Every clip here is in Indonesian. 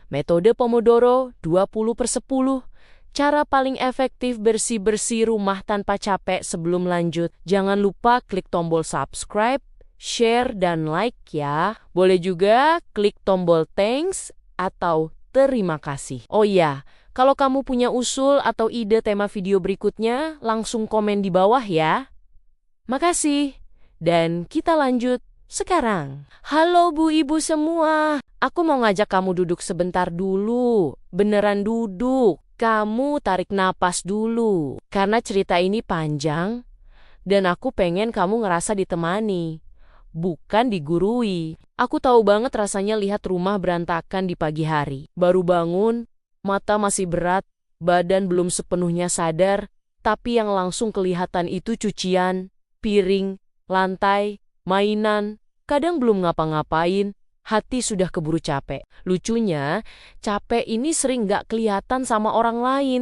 Metode Pomodoro 20/10. Cara paling efektif bersih-bersih rumah tanpa capek. Sebelum lanjut, jangan lupa klik tombol subscribe, share, dan like ya. Boleh juga klik tombol thanks atau terima kasih. Oh iya, kalau kamu punya usul atau ide tema video berikutnya, langsung komen di bawah ya. Makasih. Dan kita lanjut sekarang. Halo Bu Ibu semua, aku mau ngajak kamu duduk sebentar dulu. Beneran duduk. Kamu tarik napas dulu. Karena cerita ini panjang, dan aku pengen kamu ngerasa ditemani, bukan digurui. Aku tahu banget rasanya lihat rumah berantakan di pagi hari. Baru bangun, mata masih berat, badan belum sepenuhnya sadar, tapi yang langsung kelihatan itu cucian, piring, lantai, mainan, kadang belum ngapa-ngapain, hati sudah keburu capek. Lucunya, capek ini sering gak kelihatan sama orang lain.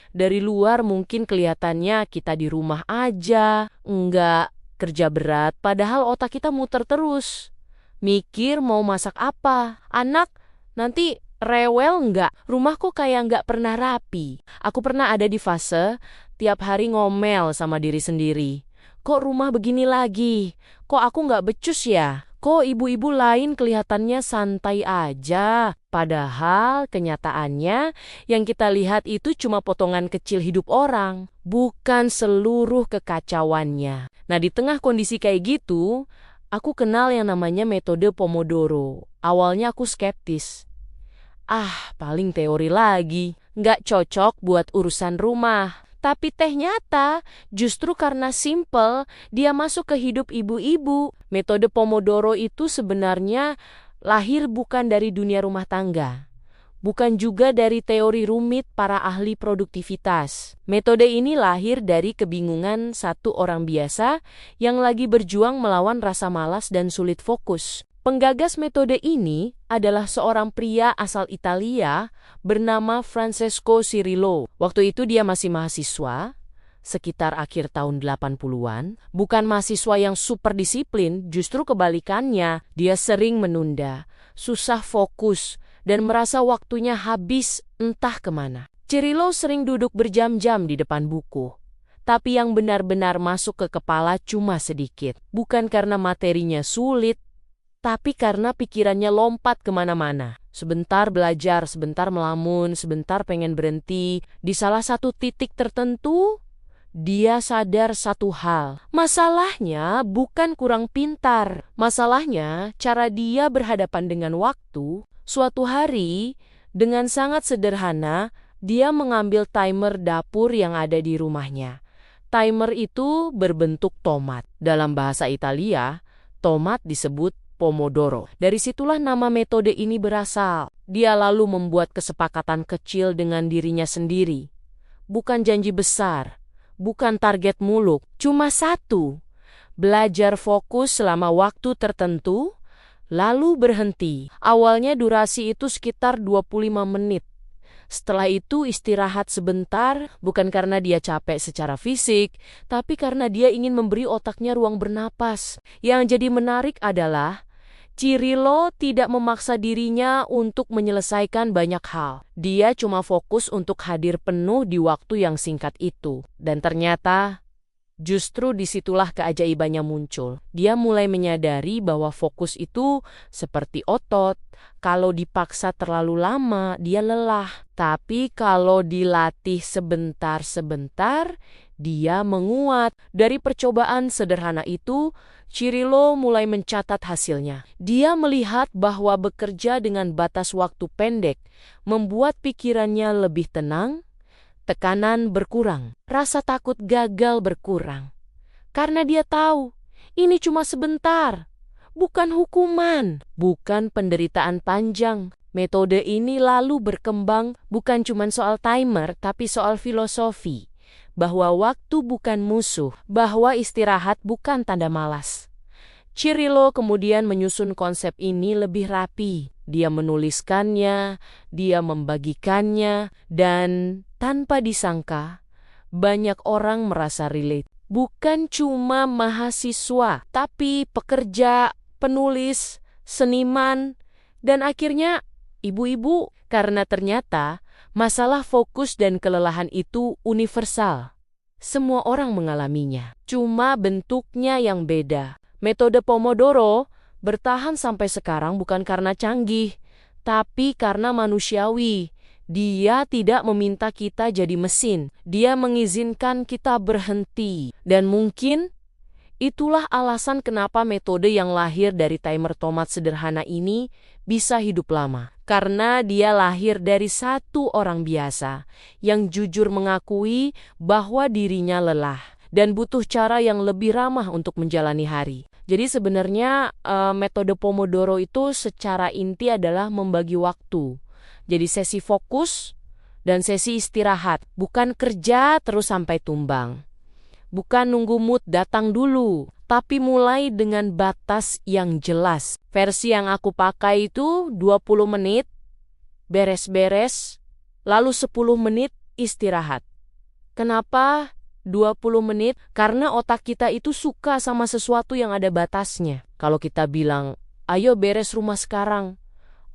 Dari luar mungkin kelihatannya kita di rumah aja, enggak kerja berat, padahal otak kita muter terus. Mikir mau masak apa, anak nanti rewel enggak, rumah kok kayak enggak pernah rapi. Aku pernah ada di fase tiap hari ngomel sama diri sendiri. Kok rumah begini lagi? Kok aku nggak becus ya? Kok ibu-ibu lain kelihatannya santai aja? Padahal kenyataannya yang kita lihat itu cuma potongan kecil hidup orang, bukan seluruh kekacauannya. Nah, di tengah kondisi kayak gitu, aku kenal yang namanya metode Pomodoro. Awalnya aku skeptis. Paling teori lagi. Nggak cocok buat urusan rumah. Tapi ternyata justru karena simple, dia masuk ke hidup ibu-ibu. Metode Pomodoro itu sebenarnya lahir bukan dari dunia rumah tangga. Bukan juga dari teori rumit para ahli produktivitas. Metode ini lahir dari kebingungan satu orang biasa yang lagi berjuang melawan rasa malas dan sulit fokus. Penggagas metode ini adalah seorang pria asal Italia bernama Francesco Cirillo. Waktu itu dia masih mahasiswa, sekitar akhir tahun 80-an. Bukan mahasiswa yang super disiplin, justru kebalikannya. Dia sering menunda, susah fokus, dan merasa waktunya habis entah kemana. Cirillo sering duduk berjam-jam di depan buku. Tapi yang benar-benar masuk ke kepala cuma sedikit. Bukan karena materinya sulit, tapi karena pikirannya lompat kemana-mana. Sebentar belajar, sebentar melamun, sebentar pengen berhenti. Di salah satu titik tertentu, dia sadar satu hal. Masalahnya bukan kurang pintar. Masalahnya cara dia berhadapan dengan waktu. Suatu hari, dengan sangat sederhana, dia mengambil timer dapur yang ada di rumahnya. Timer itu berbentuk tomat. Dalam bahasa Italia, tomat disebut Pomodoro. Dari situlah nama metode ini berasal. Dia lalu membuat kesepakatan kecil dengan dirinya sendiri. Bukan janji besar, bukan target muluk, cuma satu. Belajar fokus selama waktu tertentu, lalu berhenti. Awalnya durasi itu sekitar 25 menit. Setelah itu istirahat sebentar, bukan karena dia capek secara fisik, tapi karena dia ingin memberi otaknya ruang bernapas. Yang jadi menarik adalah Cirillo tidak memaksa dirinya untuk menyelesaikan banyak hal. Dia cuma fokus untuk hadir penuh di waktu yang singkat itu. Dan ternyata, justru disitulah keajaibannya muncul. Dia mulai menyadari bahwa fokus itu seperti otot. Kalau dipaksa terlalu lama, dia lelah. Tapi kalau dilatih sebentar-sebentar, dia menguat. Dari percobaan sederhana itu, Cirillo mulai mencatat hasilnya. Dia melihat bahwa bekerja dengan batas waktu pendek membuat pikirannya lebih tenang, tekanan berkurang, rasa takut gagal berkurang. Karena dia tahu, ini cuma sebentar, bukan hukuman, bukan penderitaan panjang. Metode ini lalu berkembang bukan cuma soal timer, tapi soal filosofi. Bahwa waktu bukan musuh, bahwa istirahat bukan tanda malas. Cirillo kemudian menyusun konsep ini lebih rapi. Dia menuliskannya, dia membagikannya, dan tanpa disangka, banyak orang merasa relate. Bukan cuma mahasiswa, tapi pekerja, penulis, seniman, dan akhirnya Ibu-ibu, karena ternyata masalah fokus dan kelelahan itu universal. Semua orang mengalaminya, cuma bentuknya yang beda. Metode Pomodoro bertahan sampai sekarang bukan karena canggih, tapi karena manusiawi. Dia tidak meminta kita jadi mesin, dia mengizinkan kita berhenti. Dan mungkin itulah alasan kenapa metode yang lahir dari timer tomat sederhana ini bisa hidup lama. Karena dia lahir dari satu orang biasa yang jujur mengakui bahwa dirinya lelah dan butuh cara yang lebih ramah untuk menjalani hari. Jadi sebenarnya metode Pomodoro itu secara inti adalah membagi waktu. Jadi sesi fokus dan sesi istirahat, bukan kerja terus sampai tumbang. Bukan nunggu mood datang dulu, tapi mulai dengan batas yang jelas. Versi yang aku pakai itu 20 menit, beres-beres, lalu 10 menit istirahat. Kenapa 20 menit? Karena otak kita itu suka sama sesuatu yang ada batasnya. Kalau kita bilang, ayo beres rumah sekarang,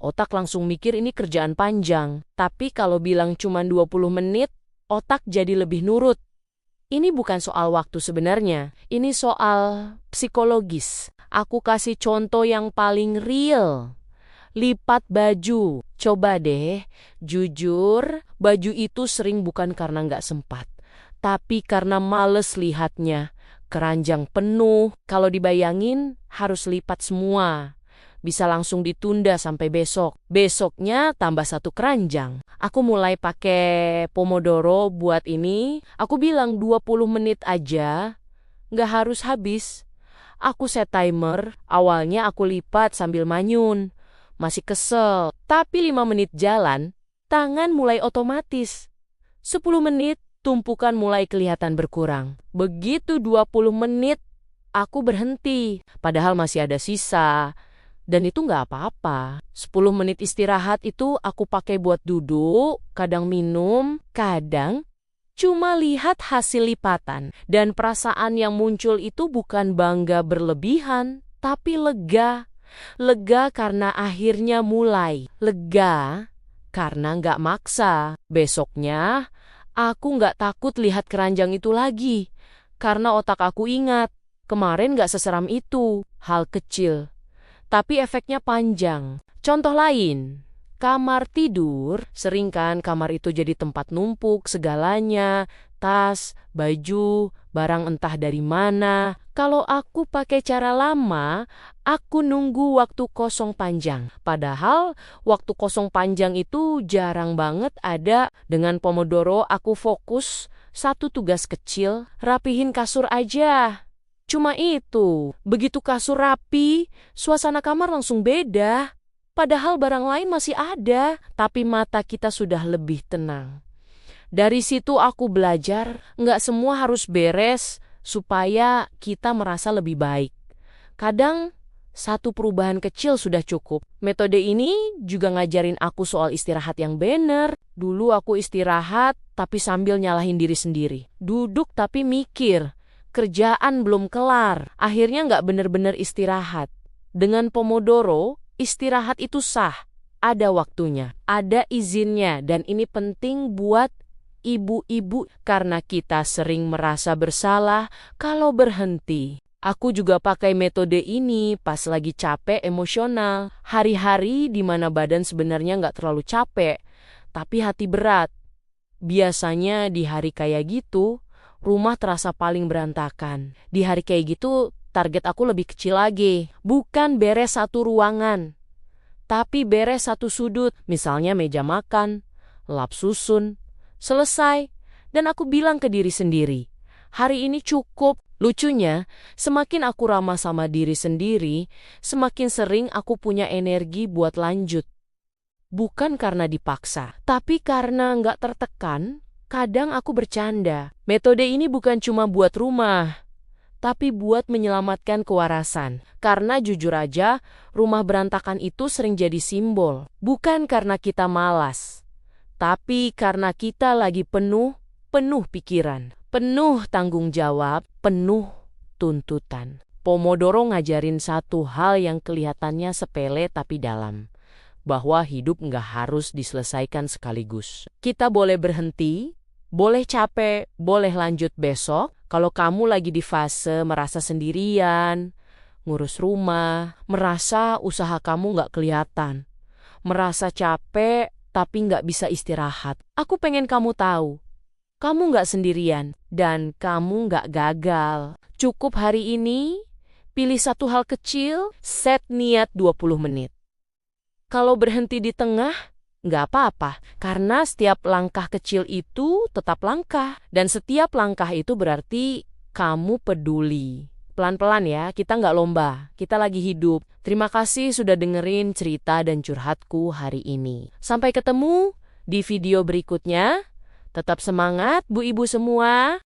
otak langsung mikir ini kerjaan panjang. Tapi kalau bilang cuma 20 menit, otak jadi lebih nurut. Ini bukan soal waktu sebenarnya, ini soal psikologis. Aku kasih contoh yang paling real. Lipat baju. Coba deh, jujur, baju itu sering bukan karena nggak sempat, tapi karena males lihatnya. Keranjang penuh, kalau dibayangin harus lipat semua. Bisa langsung ditunda sampai besok. Besoknya tambah 1 keranjang. Aku mulai pakai Pomodoro buat ini. Aku bilang 20 menit aja, nggak harus habis. Aku set timer, awalnya aku lipat sambil manyun. Masih kesel, tapi 5 menit jalan, tangan mulai otomatis. 10 menit, tumpukan mulai kelihatan berkurang. Begitu 20 menit, aku berhenti. Padahal masih ada sisa. Dan itu nggak apa-apa. 10 menit istirahat itu aku pakai buat duduk, kadang minum, kadang cuma lihat hasil lipatan. Dan perasaan yang muncul itu bukan bangga berlebihan, tapi lega. Lega karena akhirnya mulai. Lega karena nggak maksa. Besoknya, aku nggak takut lihat keranjang itu lagi. Karena otak aku ingat, kemarin nggak seseram itu. Hal kecil, tapi efeknya panjang. Contoh lain, kamar tidur. Sering kan kamar itu jadi tempat numpuk segalanya, tas, baju, barang entah dari mana. Kalau aku pakai cara lama, aku nunggu waktu kosong panjang. Padahal waktu kosong panjang itu jarang banget ada. Dengan Pomodoro aku fokus satu tugas kecil, rapihin kasur aja. Cuma itu, begitu kasur rapi, suasana kamar langsung beda. Padahal barang lain masih ada, tapi mata kita sudah lebih tenang. Dari situ aku belajar, nggak semua harus beres supaya kita merasa lebih baik. Kadang, satu perubahan kecil sudah cukup. Metode ini juga ngajarin aku soal istirahat yang benar. Dulu aku istirahat, tapi sambil nyalahin diri sendiri. Duduk tapi mikir. Kerjaan belum kelar, akhirnya nggak benar-benar istirahat. Dengan Pomodoro, istirahat itu sah, ada waktunya, ada izinnya, dan ini penting buat ibu-ibu karena kita sering merasa bersalah kalau berhenti. Aku juga pakai metode ini pas lagi capek emosional, hari-hari di mana badan sebenarnya nggak terlalu capek, tapi hati berat. Biasanya di hari kayak gitu, rumah terasa paling berantakan. Di hari kayak gitu, target aku lebih kecil lagi. Bukan beres satu ruangan, tapi beres satu sudut. Misalnya meja makan, lap susun, selesai. Dan aku bilang ke diri sendiri, hari ini cukup. Lucunya, semakin aku ramah sama diri sendiri, semakin sering aku punya energi buat lanjut. Bukan karena dipaksa, tapi karena nggak tertekan. Kadang aku bercanda, metode ini bukan cuma buat rumah, tapi buat menyelamatkan kewarasan. Karena jujur aja, rumah berantakan itu sering jadi simbol. Bukan karena kita malas, tapi karena kita lagi penuh pikiran, penuh tanggung jawab, penuh tuntutan. Pomodoro ngajarin satu hal yang kelihatannya sepele tapi dalam. bahwa hidup nggak harus diselesaikan sekaligus. Kita boleh berhenti, boleh capek, boleh lanjut besok. Kalau kamu lagi di fase merasa sendirian, ngurus rumah, merasa usaha kamu nggak kelihatan, merasa capek tapi nggak bisa istirahat. Aku pengen kamu tahu, kamu nggak sendirian dan kamu nggak gagal. Cukup hari ini, pilih satu hal kecil, set niat 20 menit. Kalau berhenti di tengah, nggak apa-apa, karena setiap langkah kecil itu tetap langkah. Dan setiap langkah itu berarti kamu peduli. Pelan-pelan ya, kita nggak lomba, kita lagi hidup. Terima kasih sudah dengerin cerita dan curhatku hari ini. Sampai ketemu di video berikutnya. Tetap semangat, Bu Ibu semua.